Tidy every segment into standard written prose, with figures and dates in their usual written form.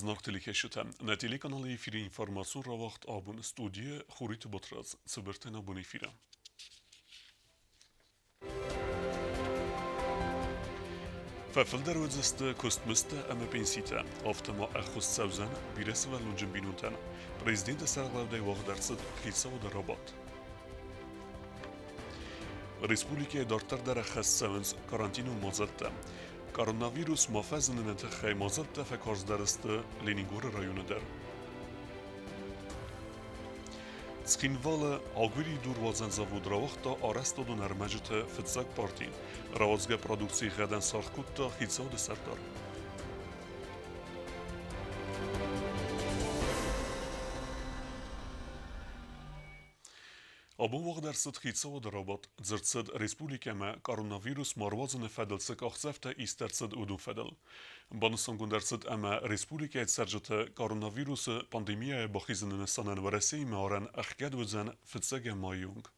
Знактиликешите на телеканале эфире информацию равахт абун студия Хурит Ботраз цибертен абун эфира. ففلدر وزست كستمست أما بنسيتا أفتما أخص سوزن بيرس ولونجن بينونتن بريزيدنت سرغلاودي وغدرسد خيصة ودرابات ريسبوليكي دارتر در خص سونز كارانتينو مازلتا كورونافيروس مافزن منطقه مازلتا فكارز درست لينينغور رايون در Скинвала агури дурвазан завод равахта арестодун армажта фитзак партин равазга продукции гадан сархкутта хитсауд сардар Абу вагдерсд хитсауд рабат зерцд республикама коронавирус марвазан фадалск ахзафта истерцд удун фадал банусангундерцд ама республикает саржта коронавирус пандемия бахизн санан вараси мааран ахгад вزن фитзага маюнг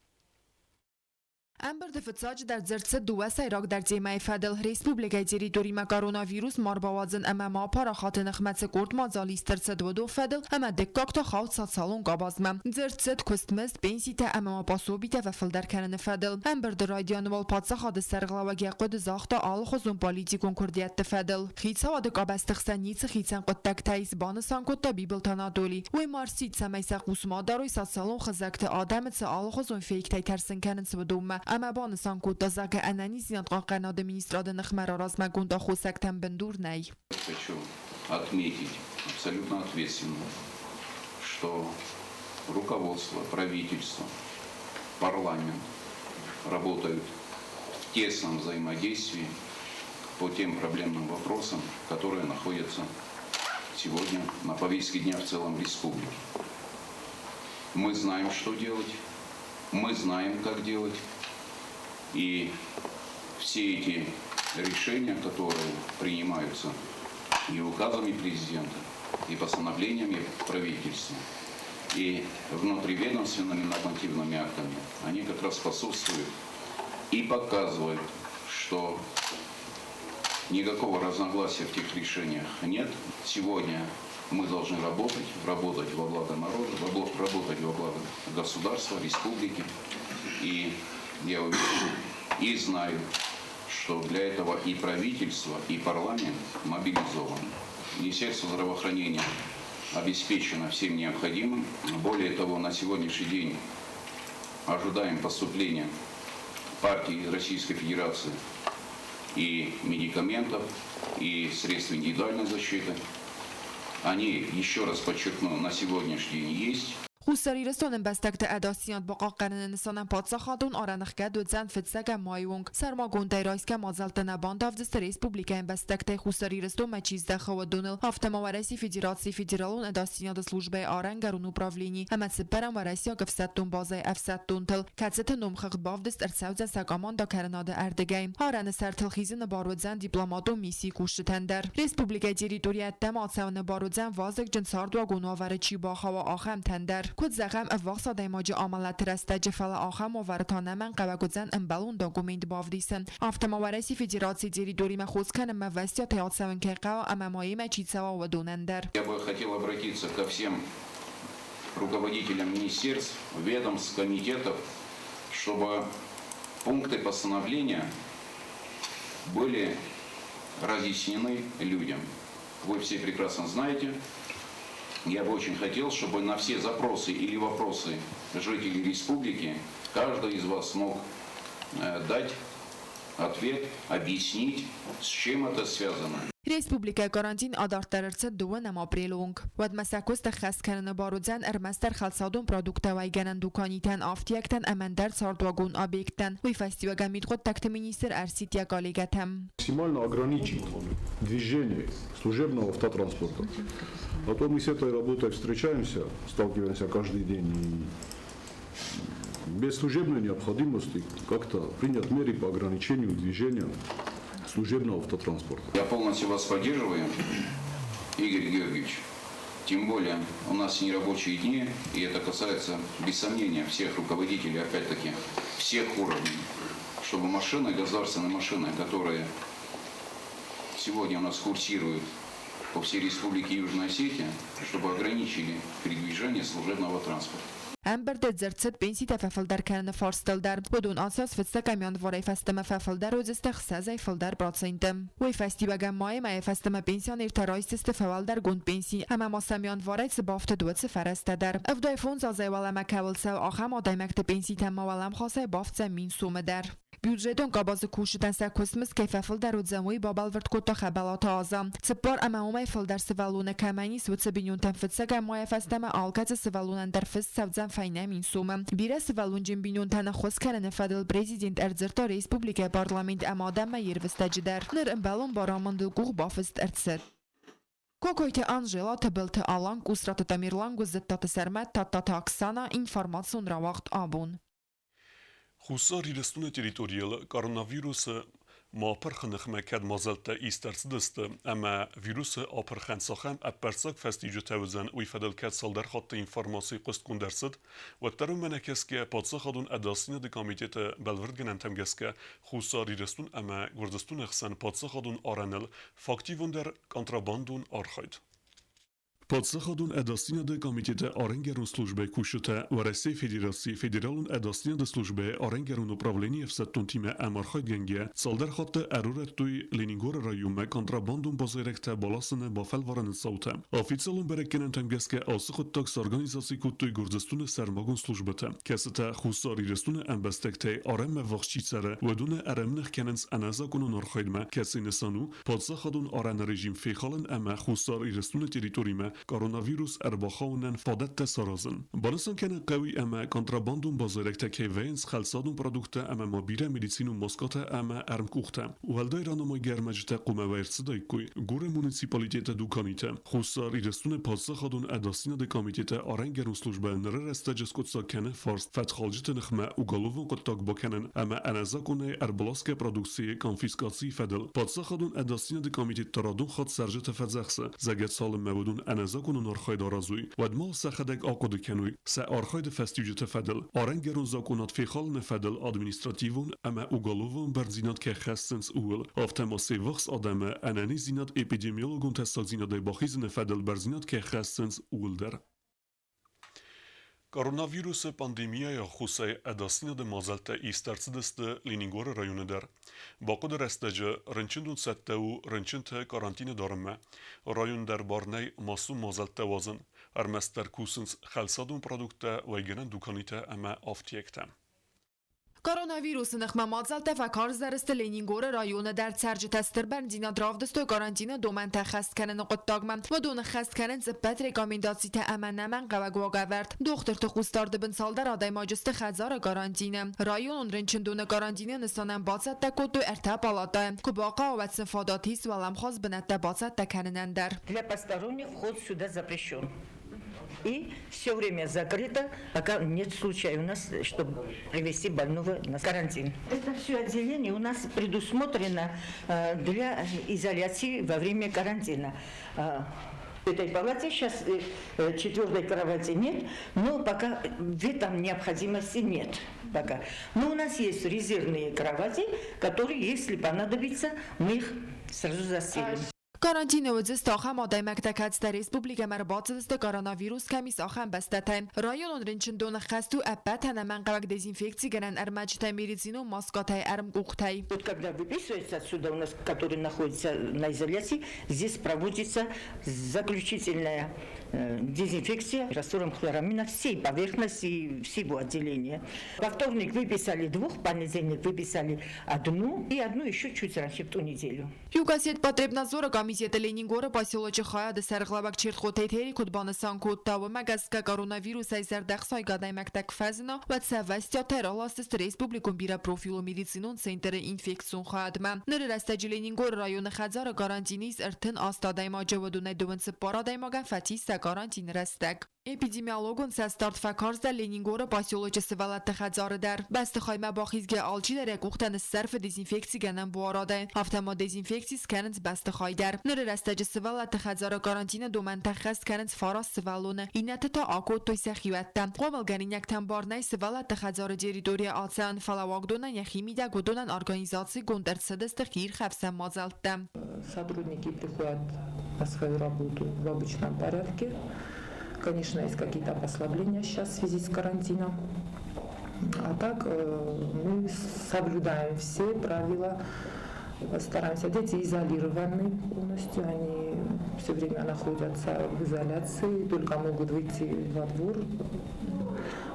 امبر دفتاج در زرتس دوست ایراک در جیمه فدل ریسپوبلیکای تریتوری کoronavirus مارباوازن اما ما پاراخات نخمت کورد مازالیسترس دو فدل اما دکاک تا خاوت سات سالون قابازمه زرتس کستمست بینسیته اما ما پاسو بیته و فلدر کنن فدل امبر در رایدیانوال پادسا خاد سرغلاوگی قد زاختا آل خوزون پالیتیکون کردیت فدل خیتسا و دکا بستخسن نیت خیتسن قد تک تایز بانسان کد تا بیبل تانادولی وی مارسیت سمیسا قوسما داروی سات سالون خزکت آدمت سا آل خوزون фейк тай терсен کنن سودومه اما بانسان کود دازاگ انانی زیاد قناد министра نخمر راز مگوندا خوسکتن бендур ней. Хочу отметить абсолютно ответственно, что руководство, правительство, парламент работают в тесном взаимодействии по тем проблемным вопросам, которые находятся сегодня на повестке дня в целом республики. Мы знаем, что делать, мы знаем, как делать. И все эти решения, которые принимаются и указами президента, и постановлениями правительства, и внутриведомственными нормативными актами, они как раз способствуют и показывают, что никакого разногласия в тех решениях нет. Сегодня мы должны работать во благо народа, работать во благо государства, республики. И я уверен и знаю, что для этого и правительство, и парламент мобилизованы. Министерство здравоохранения обеспечено всем необходимым. Более того, на сегодняшний день ожидаем поступления партии Российской Федерации и медикаментов, и средств индивидуальной защиты. Они, еще раз подчеркну, на сегодняшний день есть. خوسری رسانم بستکت اداسیان با قاقرن نسانم پادسا خادون آرانخگد و زن فتسگ مایونگ سرما گونده رایس که مازالت نبان دافدست ریسپوبلیکا بستکت خوسری رستو مچیز دخه و دونل هفته موارسی فدراسی فدرالون اداسیان سلوجبه آرنگرون управлінی اما سپرم ورسی گفستون بازه افستون تل کتست نمخخ بافدست ارساوز سگامان دا کرناده اردگیم آران سرتلخیزن باروزن دیپلماتو میسی کوشتندر ریسپوبلیکا تریتوریت دم آتسون باروزن وازک جنسارد و گوناور چی باخوا آخم تندر کد زغم افواق دایماج عملت رسته جفل آخم و ورتانه من قوگزن امبلون داگومیند باودیسن افتما ورسی فدراسی تریتوری مخوز کنم موسیا تیات سون که قوا امامایی مچیتسوا و دونندر. Я бы хотел обратиться ко всем руководителям министерств, ведомств, комитетов, чтобы пункты постановления были разъяснены людям. Вы все прекрасно знаете. Я бы очень хотел, чтобы на все запросы или вопросы жителей республики каждый из вас мог дать ответ, объяснить, с чем это связано. ریسپوبلیکا کارانتین آدارتررت دوانم آپریلونگ ود مساکوست خاص کردن باروزن ارمستر خالصادون پرودکت وای گنن دوکانیتن آفتیکتن امندر ساردواگون آبیکتن وی فستیوگا میتخود تکت министр ارسیتیا کالیگتم. Максимально ограничить движение служебного автотранспорта. А то мы с этой работой встречаемся, сталкиваемся каждый день и без служебной необходимости как-то принять меры по ограничению движения служебного автотранспорта. Я полностью вас поддерживаю, Игорь Георгиевич. Тем более у нас нерабочие дни, и это касается, без сомнения, всех руководителей, опять-таки, всех уровней. Чтобы машины, государственные машины, которые сегодня у нас курсируют по всей республике Южная Осетия, чтобы ограничили передвижение служебного транспорта. Amber dzercet pensi te fefildar kenen forstelder. بدون اساس فتسك میانواره فستم ففلدر و زستخصازای فلدر پروسنتم. وی فستی بگم مای مای فستم پنسیونر ترایست استفوالدر گوند پنسی. اما ما میانواره سبافت دوت فرستدر. افدای فونز از ایوالا مکول سو آخم آدای مکت پنسی تم والم خاصه بافت زمین سوم در. بودجهتون قباز کوشتن سکوسمس که ففلدر و زموی بابل ورد کت خبلات آزام. سپار اما همه فلدر سوالون کمانی سوت بینون تنفتسک مای فستم آلکت سوالون در فست سوزن فینه مین سوم. بیره سوالون جن بینون تنخوس کردن فدل پرزیدنت ارزرتا ریسپوبلیکا پارلمنت امادم ما یروستجدر. نر امبالون بارامندل گوه بافست ارتسد. Kokojte Angela tebelt alan kusrat tamirlan guzzettat sermet tatta Oksana informacion rawagt abun. Хусари рестуне территориал коронавирус ما پرخنخ مکد مازلت ایسترس دست اما ویروس آپرخن ساخم اپرساک فستیجو توزن وی فدل کد سال در خط انفرماسی قست کن درصد و ترو منکس که پادسا خادون اداسین ده کامیتیت بلورد گننتم گس که خساری رستون اما گردستون اخسن پادسا خادون آرنل فاکتیون در کنتراباندون آرخاید. پادسا خادون اداسین ده کامیتیت آرنگرون سلوجبه کوشته و رسی فدرالون اداسین ده سلوجبه آرنگرون اپراولینی افستون تیم امارخاید گنگه سال در خط ارورت توی لینینگور رایومه کنتراباندون بازیرکت بالاسنه با فلوارن ساوته. آفیسالون برکنن تمگس که آسخود تاکس ارگانیزاسی کود توی گردستون سرماگون سلوجبته. کسته خساری رستون امبستکته آرم وقتی سره و دون ارمنخ کننس انازا کنون آرخایدمه کسی نسانو پادسا خادون آرن رژیم فیخالن اما خساری رستون تریتوریمه کoronavirus erbaxaunen fadet sarazın. Banısan kene qawi ama kontrabandun bazarek kevens xalsadun produkte ama mobile medicinun moskata ama ermkuxte. U halday ranama germecte qumaversiday kuy. Gore municipalitete dukanite. Xusar irestune pazza xadun edasina de komitete arengerun slujbe nere restages kotsa kene farst fetxalcite nxme u galovun qottak bakenen ama anazakune erbalaske produksiye konfiskasi fedel. Pazza xadun edasina de komitet taradun xat serjete fedzaxse. Zaget salım mevudun زاکون آرخاید آرزوی و دما سخدک آقاد کنوی س آرخاید فستیجت فدل آرنگرون زاکونات فیخال نفدل ادمینستراتیوون اما اوگالوون برزینات که خستنس اول آفتما سیوخس آدم انانی زینات اپیدمیولوگون تستاک زینات باخیز نفدل برزینات که خستنس اول در Koronavirus pandemia خصوصی اداسین ده مازلت ایسترس دست لینینگور رایون در باقود رستجه رنچندون سته و رنچند کارانتین دارمه رایون در بارنی ماسو مازلت وازن ارمستر کوسنس خلصادون پرودکت و گنن دوکانیت اما آفتیکتم Koronavirus nıxma mazalta ve karzdarist Leningor rayonu der serci tester benzina dravdist karantina domen xest kenen qıttagman ve don xest kenen zıbbet rekomendasi te emennemen qavagvagavert doktor txustardı bin saldar aday majiste xazar karantina rayonun rençindone karantina nisanen bazat te kodu ertap alata kubaqa ve sifadatis ve lamxaz binette bazat te kenen der. Для посторонних вход сюда запрещен. И все время закрыто, пока нет случая у нас, чтобы привести больного на карантин. Это все отделение у нас предусмотрено для изоляции во время карантина. В этой палате сейчас четвертой кровати нет, но пока в этом необходимости нет. Пока. Но у нас есть резервные кровати, которые, если понадобится, мы их сразу заселим. Karantina و زست آخم آدای مکتکت در ریسپوبلیک مرباط زست کoronavirus کمیس آخم بستتایم رایون رنچندون خستو ابت هنمن قوک دезинфекции گرن ارمجت медицину маскатай армкухтай. Вот когда выписывается отсюда у нас, который находится на изоляции, здесь проводится заключительная дезинфекция раствором хлорамина всей поверхности всего отделения. Во вторник выписали двух, в понедельник выписали одну и одну еще чуть раньше, в ту неделю. Югасет потребнадзора комитета Ленингора поселочи хаяд сарглабак чертхотетери кудбансан кодтава магазка коронавирус айзардахсай гадай мактак фазна ва цавастя тераласт республикум бира профилу медицинун центр инфекцион хаядма нер растаji Ленингор район хазар карантиниз эртен астадай маджавадуне дувенс парадай мага фатис карантин растак اپیدمیولوژون سستارت فکارز در لینینگور پاسیولوژی سوالت خزار در بست خایمه باخیزگه آلچی در اقوختن صرف دезинфекции گنن بواراده هفته ما دезинфекции سکننز بست خای در نر رستج سوالت خزار کارانتین دو منطقه سکننز فاراس سوالونه اینت تا آکود توی سخیوتم قومل گنین یک تنبارنای سوالت خزار جریدوری آتسان فلاواگدونن یخیمی دا گدونن ارگانیزاسی گندر سدست خیر خفسم مازلتم Сотрудники приходят на свою работу в обычном порядке. Конечно, есть какие-то послабления сейчас в связи с карантином. А так мы соблюдаем все правила, стараемся. Дети изолированы полностью, они все время находятся в изоляции, только могут выйти во двор,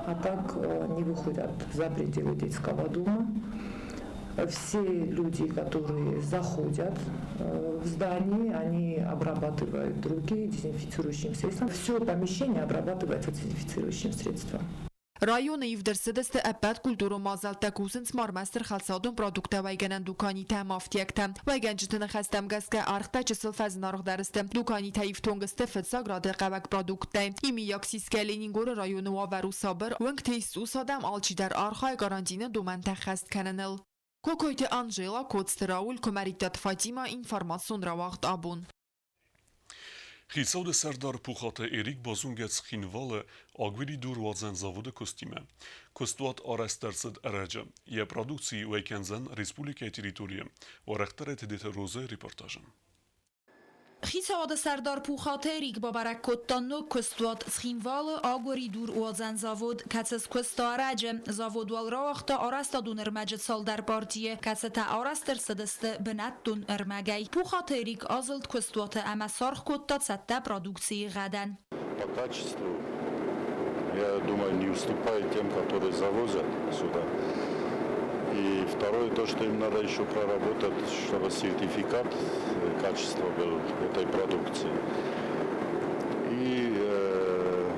а так не выходят за пределы детского дома. Все люди, которые заходят в здание, они обрабатывают руки дезинфицирующим средством. Все помещение обрабатывается дезинфицирующим средством. Rayona Ivdersıdeste epet kulturu mazalta kusin smarmaster xalsadun produkta vayganan dukani tamaftiyekta. Vaygancitine xestem gaske arxta çısıl fazınarıq deriste. Dukani tayiftongaste fıtsa grade qavak produkta. İmi yaksis Kaliningrad rayonu vaveru sabır. Veng teysu sadam alçidar arxay garantine dumenta xest kananil. Kokoyte Angela Kotsteraul Komaritat Fatima informasyon ravaqt abun. Хисауде Сардар Пухате Эрик Базунгец Хинвале Агвири Дурвадзен завода костиме. Костуат Арестерцед Эреджа. Я продукции Уэйкензен Республика территория. Варахтарет Детерозе репортажем. خیساد سردار پوخاته ریگ با برکتانو کستوات سخینوال آگوری دور اوزن زاود کسس کستارج زاود وال راوخت آرستا دون ارمج سال در پارتیه کستا آرستر سدست بنت دون ارمگی پوخاته ریگ آزلد کستوات اما سارخ کتات سته پرودوکسی غدن. По качеству, я думаю, не уступает тем, которые завозят сюда. И второе, то, что им надо еще проработать, чтобы сертификат качества был этой продукции.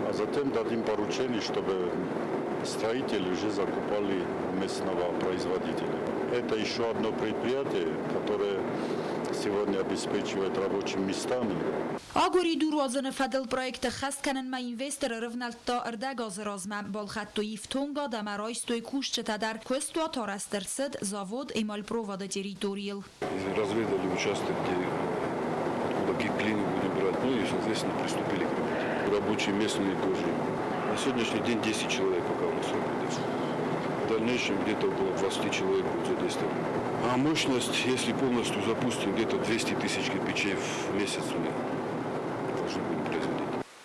А затем дадим поручение, чтобы строители уже закупали местного производителя. Это еще одно предприятие, которое сегодня обеспечивает рабочими местами. آگوری دور وازن فدل پروژه خست کنن ما اینوستر رفنال تا اردگاز رازم بالخط تو یفتونگا دمرایست توی کوشت در کوستوا تارسترسد زاود ایمال پروواده تریتوریل. Разведали участок, откуда клины будем брать, ну и, соответственно, приступили к работе. Рабочие местные тоже. На сегодняшний день 10 человек пока у нас работает. В дальнейшем где-то около 20 человек будет задействовано. А мощность, если полностью запустим, где-то 200 тысяч кирпичей в месяц мы должны будем производить.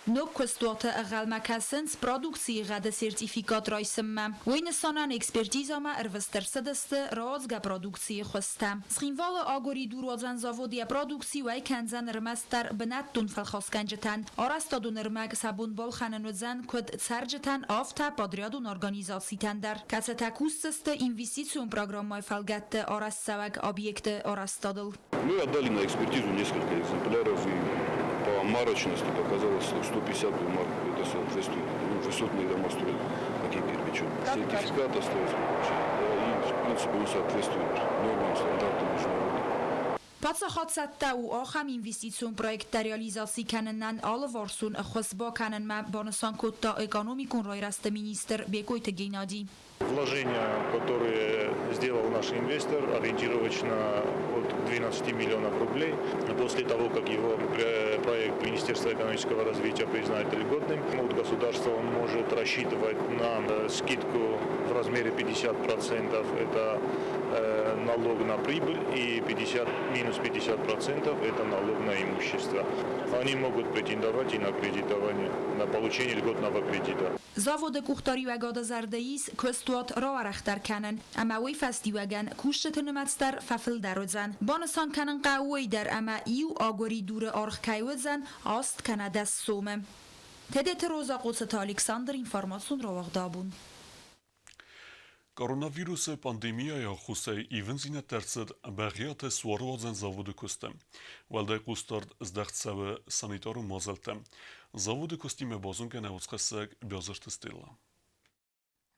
نو کوستوات اقل مکسنس پرودوکسی غد سرتیفیکات رایسم وین سانن اکسپرتیزا ما اروسترسدست رازگا پرودوکسی خستم سخینوال آگوری دور وازن زاودی پرودوکسی و کنزن رمستر بنتون فلخاسکنجتن آرستا دون رمگ سبون بال خننوزن کد سرجتن آفتا پادریادون ارگانیزاسیتن در کس تکوستست اینویستیسیون پروگرام فلگت آرست سوگ объект آرستادل. Мы отдали на экспертизу несколько экземпляров и по марочности показалось 150 марок. Это соответствует высотные дома строят таким кирпичом. Сертификат остается получить. И, в принципе, он соответствует нормам, стандартам международным. پاتسخات سته و آخم اینوستیسیون پروژه در реализации کننن آل وارسون خصبا کنن ما بانسان کتا اکانومیکون رای راست مینیستر بیکویت گینادی. Вложения, которые сделал наш инвестор, ориентировочно от 12 миллионов рублей. После того, как его проект Министерства экономического развития признает льготным, государство может рассчитывать на скидку в размере 50%. Это налог на прибыль и минус 50% это налог на имущество. Они могут претендовать и на кредитование, на получение льготного кредита. زاود کوختاری و گاد زردهیس کستوات را ورختر کنن اما وی فستی وگن کوشت نمتستر ففل درودزن بانسان کنن قوی در اما ایو آگوری دور آرخ کیوزن آست کنه دست سومه تدت روزا قوست الکساندر اینفارماسون را وقدابون. Koronavirus pandemia خصوصی ایونزینه ترسد بقیات سواروازن زاود کستم. ولده کستارد ازدخت سوه سانیتارو مازلتم. زاود کستیم بازون که نوزخسک بیازرت استیلا.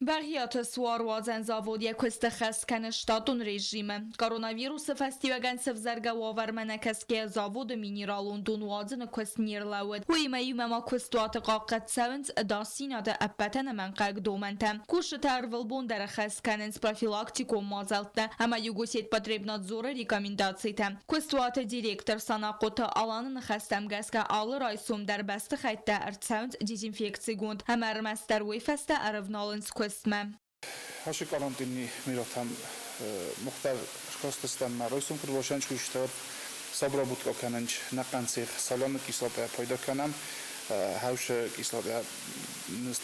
بقیات سواروازن زاود یک کستخست کنشتاتون رژیم. کروnavirus فستیوگن سفزرگا واورمنه کسکه زاود مینیرالون دون وازن کست نیرلاود. و ایمایو ما کستوات قاقت سونز داسینا ده اپتن منقاق دومنتم. کوش ترولبون در خست کننس профилактику мазалтна. Ама югусет потребнадзора рекомендацийтам. Кустуата директор санақота аланын хастамгаска алыр айсум дар басты хайтта арцаунд дезинфекции гунд. Ама армастар уйфаста аравналынс هاشی کارانتینی میرفتم مختار خواستستم مرایم کر باشن چکوشتار سابرابوت کننج نقنسیخ سالان کیسلاتا پیدا کنم هاوش کیسلاتا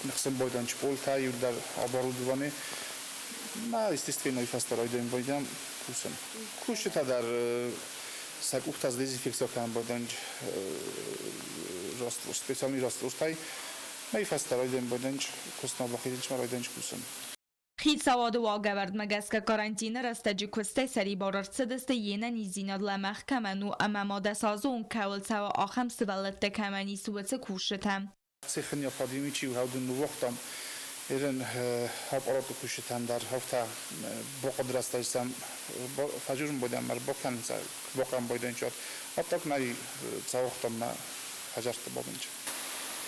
نخسم بایدنج پول تایید در оборудование ما естественно и фастарайдем бойдам кусам кушета дар сакухт аз дезинфекция кан бойдам раствор специальный раствор тай ما и фастарайдем бойдам кусна бахидич марайдем кусам Хит саваdı вагавард магаска карантина растаджи кусте сари барарцы дасты ена низинад ламах каману амамада сазу он кавл сава ахам сывалатта камани суватсы кушетам. Цехен необходимый чи хаудун вахтам Ирен аппарат кушетам дар хафта боқад растажсам фажурм бодам мар бокан бокам бойдан чот атак наи цавахтам на фажарт бобинч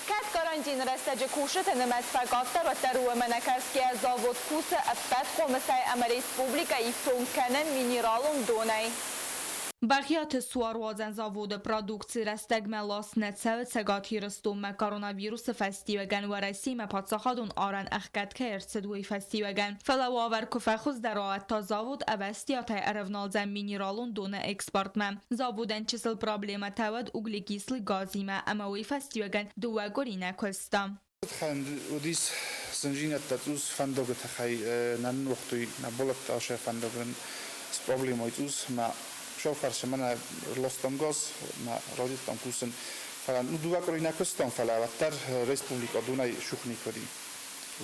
Кас карантин растаджи кушетен мецфагатта растару менакаски завод куса аппат комиссай ама республика и тонканен минералум донай Бахият суарвазен завод продукции растагмелас нецевет сагати рستوم коронавирус فستیوگن و رسیم پادساخادون آرن اخکت که ارسدوی فستیوگن فلواور کفخوز در آت تا زاود اوستیات ارفنال زمینی رالون دون اکسپورت مم زاودن چسل پرابلیم تاود اوگلیگیسل گازیمه اماوی فستیوگن دو گوری نکستم خند ودیس زنجینت تاتوس فندوگ تخای نن وقتی نبولت آشه فندوگن پرابلمایتوس ما شوفر شمنا لستم گاز ما رادیتم کوسن فلان دو کاری نکستم فلا وقتر ریسپوبلیکا دونای شخنی کردی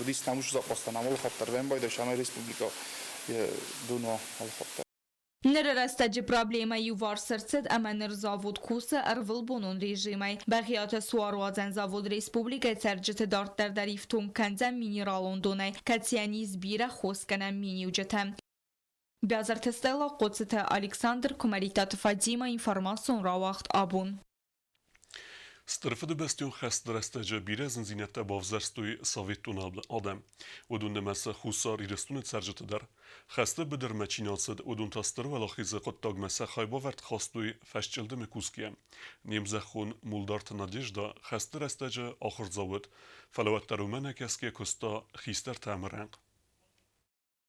و دیس نموش زاپاستن عمل خاطر ویم باید شامل ریسپوبلیکا دونو عمل خاطر نر رستاجی پرابلیم یوار سرسد اما نر زاود کوس ارول بونون رژیمی بخیات سواروازن زاود ریسپوبلیکا ترجت دارت در دریفتون کنزم مینیرالون دونای کتیانیز بیره خوست کنم مینیوجتم Бязар тестела қоците Александр Комаритат Фадима информацион ра вақт абун. Strfede bestion gest restege birezin zinette bavzerstuy Sovetun adem. Odun nemese husar irestune serjete der. Geste beder mecinatsed odun taster velachize qottag mese khaybavert khastuy fashchelde mekuskiye. Nemzexun muldart nadejda geste restege akhir zawet. Falawat tarumene keske kosta khister tamerang.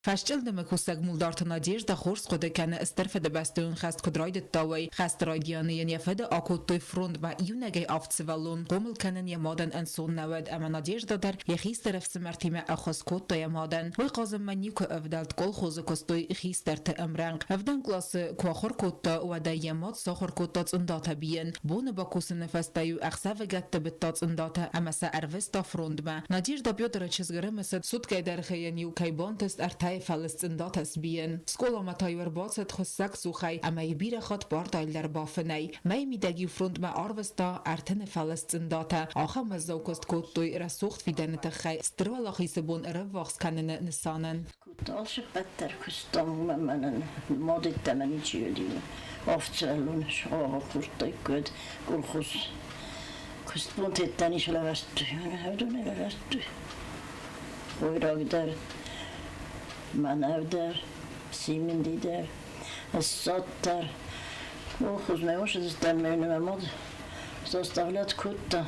فشل دمکوسگ مولدارت نادیجدا خورس خود کنه استرف دبستون خست کدراید تاوی خست رادیانه یعنی فد آکوت توی فرند و یونگی آفتسوالون قومل کنن ی مادن انسون نود اما نادیجدا در یخیست رفت سمرتیمه اخوز کود توی مادن وی قازم منیو که افدالت کل خوز کستوی خیستر تا امرنگ افدان کلاس کواخور کود تا و دا یماد ساخر کود تاц انداتا بیین بون باکوس نفستایو اخسا وگت بتاц انداتا اما سا اروستا فرند ما نادیجدا بیادر چزگره مسد سود که در خیانیو که بانتست ارتای فلسطین داتس بیان سکولا متایور باست خسک سوخی اما یبیر خود باردایل در بافنی می میدگی فرند ما آروستا ارتن فلسطین داتا آخه مزوکست کود توی رسوخت فیدن تخی استروالا خیسبون رواخس کنن نسانن کتالش بدتر کستم منن مادی تمنی چیلی آفتالونش آه خورده کد گل خوش کست بونت تنیش لواست هردونه لواست خویراگ در من افدر سیمین دیدر استاد در او خوز میوش از در میونه مد استاولت کود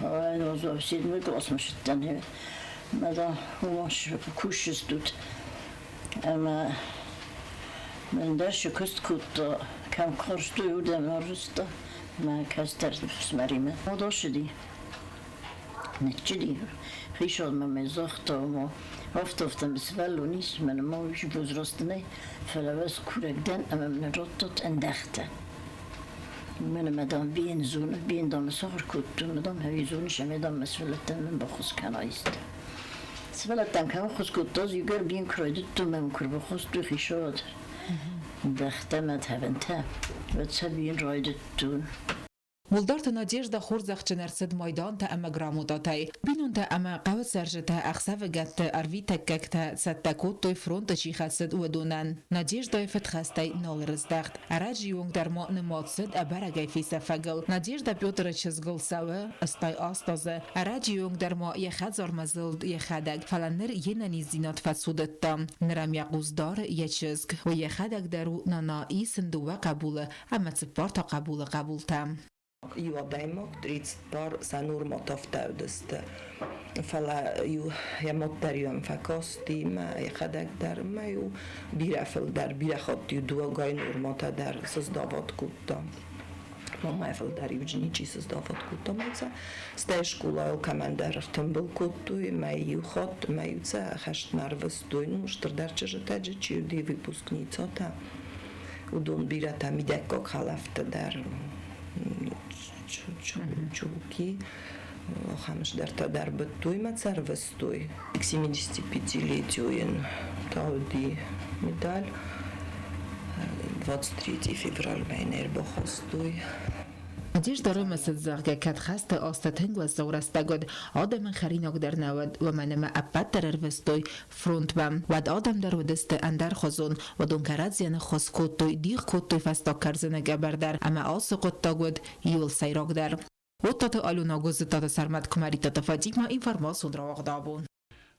آن روزا سید میگوس میشتن مدام هوش کوشش دود اما من درش کست کود کم کارشتو یودم آرستا ما کستر سمریمه مداشدی نچدی خیشاد من مزاختا و افتافتم بسوال و نیست من ما ویش بزرستنه فلوز کورکدن اما من راتت اندخته من مدام بین زونه بین دام سفر کدتون مدام هوی زونش مدام مسئولتن من بخوز کنایست سوالتم که بخوز کدتاز یگر بین کرایدتون من کر بخوز تو خیشاد اندخته مدهبنته و چه بین رایدتون مولدارت نادیجدا خورزخ چنرسد مایدان تا اما گرامو داتای بینون تا اما قوت سرجتا اخسا وگت اروی تککتا ستکوت توی فرونت چی خستد و دونن نادیجدا فتخستای نال رزدخت اراجی یونگ در ما نماتسد ابرگای فی سفگل نادیجدا پیوتر چزگل سوه استای آستازه اراجی یونگ در ما یخزار مزلد یخدگ فلنر یننی زینات فسودت تام نرم یقوزدار یچزگ و یخدگ درو نانا ای سندوه قبوله اما سپارتا قبول تام Ju adajmok 30 par sanurmotov täydestä. Fala ju hemotterium fakostima hadek dar maju birafel dar birachot ju duogoj nurmota dar создават kutta. Mamajfel dar južniči создават kutta meca. Ste škola el kamandar tembel kuttu maju hot maju ca hašt narvestuj nu štrdarče že teđe či di vypusknicota. Udun birata midekok halafta dar чулки, хамш дарта дарбаттуй мацарвастуй. К 75-летию тауди медаль. 23 февраль майнер бохостуй. دیش داره مثل زاغه کت خست آستتنگ و زورست گد آدم خریناک در نود و من ما اپت در روستوی فرونت بم و آدم در ودست اندر خزون و دونکرات زین خاص کوتوی دیغ کوتوی فستا کرزنه گبر در اما آس قطا گد یول سیراک در و تات آلونا گوز تات سرمت کماری تات فاجیک ما اینفرماسون را وقت آبون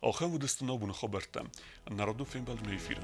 آخه ودست نابون خبرتم نرادو فین بل میفیرن